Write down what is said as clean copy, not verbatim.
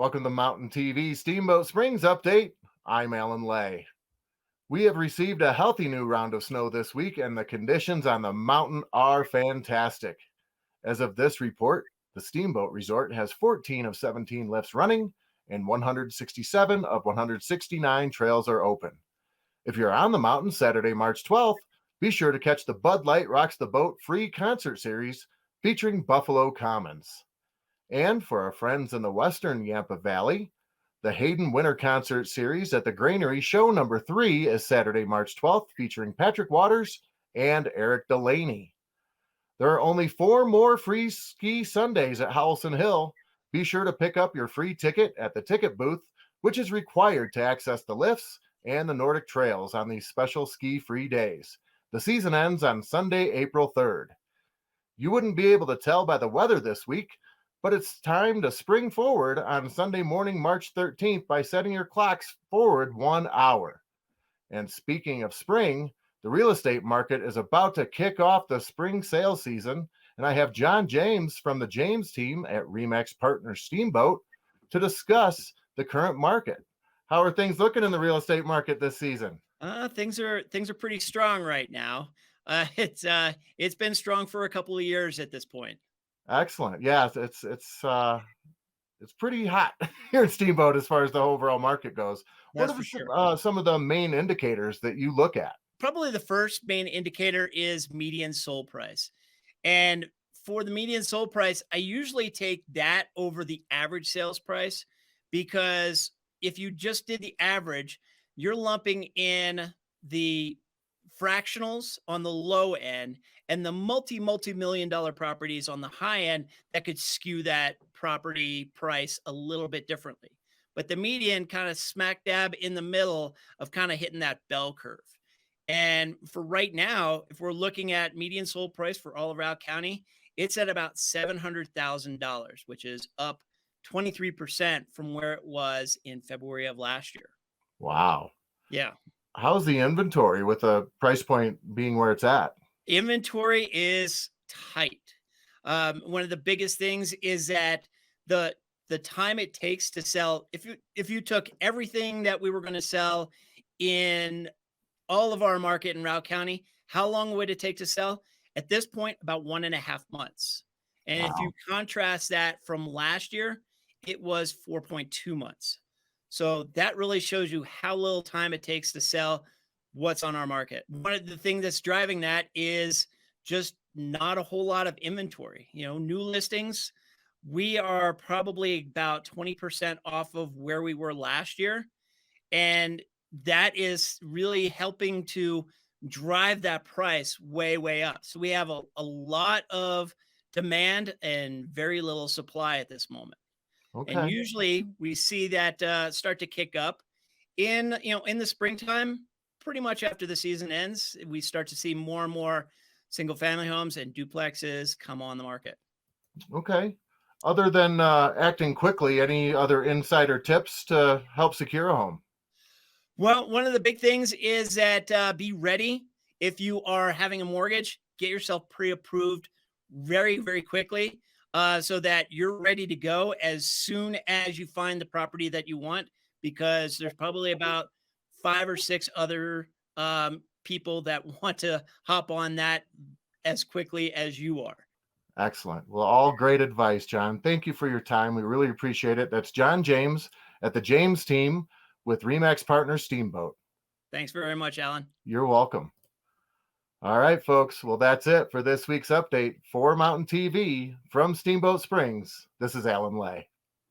Welcome to Mountain TV Steamboat Springs Update. I'm Alan Lay. We have received a healthy new round of snow this week, and the conditions on the mountain are fantastic. As of this report, the Steamboat Resort has 14 of 17 lifts running, and 167 of 169 trails are open. If you're on the mountain Saturday, March 12th, be sure to catch the Bud Light Rocks the Boat free concert series featuring Buffalo Commons. And for our friends in the western Yampa Valley, the Hayden Winter Concert Series at the Granary Show number 3 is Saturday, March 12th, featuring Patrick Waters and Eric Delaney. There are only 4 more free ski Sundays at Howelson Hill. Be sure to pick up your free ticket at the ticket booth, which is required to access the lifts and the Nordic trails on these special ski-free days. The season ends on Sunday, April 3rd. You wouldn't be able to tell by the weather this week, but it's time to spring forward on Sunday morning, March 13th by setting your clocks forward 1 hour. And speaking of spring, the real estate market is about to kick off the spring sales season, and I have John James from the James team at Remax Partners Steamboat to discuss the current market. How are things looking in the real estate market this season? Things are pretty strong right now. It's been strong for a couple of years at this point. Excellent. Yeah, it's pretty hot here in Steamboat as far as the overall market goes. What That's are for sure. some of the main indicators that you look at? Probably the first main indicator is median sold price. And for the median sold price, I usually take that over the average sales price because if you just did the average, you're lumping in the fractionals on the low end and the multi-million dollar properties on the high end that could skew that property price a little bit differently. But the median kind of smack dab in the middle of kind of hitting that bell curve. And for right now, if we're looking at median sold price for all of Routt County, it's at about $700,000, which is up 23% from where it was in February of last year. Wow. Yeah. How's the inventory with the price point being where it's at? Inventory is tight. One of the biggest things is that the the time it takes to sell, if you took everything that we were going to sell in all of our market in Routt County, how long would it take to sell? At this point, about 1.5 months. And if you Wow. contrast that from last year, it was 4.2 months. So that really shows you how little time it takes to sell what's on our market. One of the things that's driving that is just not a whole lot of inventory. New listings, we are probably about 20% off of where we were last year. And that is really helping to drive that price way, way up. So we have a lot of demand and very little supply at this moment. And Okay. usually we see that start to kick up in the springtime, pretty much after the season ends. We start to see more and more single family homes and duplexes come on the market. Okay. Other than acting quickly, any other insider tips to help secure a home? Well, one of the big things is that be ready. If you are having a mortgage, get yourself pre-approved very, very quickly, so that you're ready to go as soon as you find the property that you want, because there's probably about 5 or 6 other people that want to hop on that as quickly as you are. Excellent. Well, all great advice, John. Thank you for your time. We really appreciate it. That's John James at the James team with Remax Partners Steamboat. Thanks very much, Alan. You're welcome. All right, folks. Well, that's it for this week's update for Mountain TV from Steamboat Springs. This is Alan Lay.